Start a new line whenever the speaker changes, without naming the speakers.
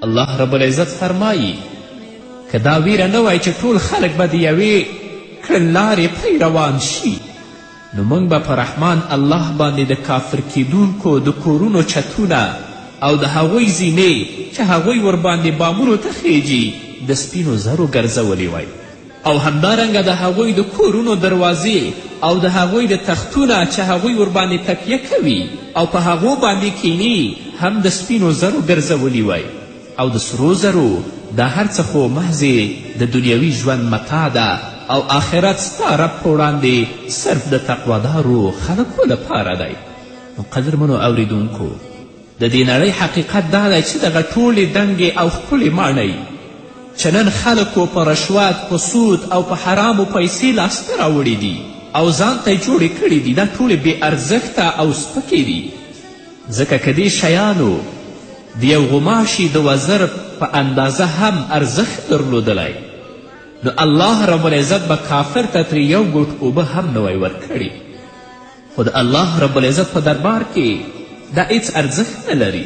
الله رب العزت فرمایی که دا ویره نه وای چې ټول خلک به د یوې کړنلارې پی روان شي نو موږ به په رحمان الله باندې د کافر کیدونکو د کورونو چتونه او د هغوی زینې چې هغوی ورباندې بامونو ته خیجي د سپینو زرو ګرځولې وای او همدارنګه د هغوی د کورونو دروازې او د هغوی د تختونه چې هغوی ورباندې تکیه کوي او په هغو باندې کینی هم د سپینو زرو ګرځولي وای او د سرو زرو دا هر څه خو محضې د دنیوي ژوند متاع ده او آخرت ستا رب په وړاندې صرف د تقوادارو خلکو لپاره دی. نو قدرمنو اوریدونکو د دې نړۍ حقیقت دا دی چې دغه ټولې دنګې او ښکلې ماڼۍ چې نن خلکو په رشوت په سود او په حرامو پیسې لاسته راوړي دي او ځان ته یې جوړې کړي دي دا ټولې بې ارزښته او سپکې دي ځکه که دې شیانو د یو غماشي د وزر په اندازه هم ارزښت درلودلی نو الله رب العزت به کافر ته ترې یو ګوټ اوبه هم نه وی ورکړي خو د الله رب العزت په دربار کې دا هیڅ ارزښت نه لري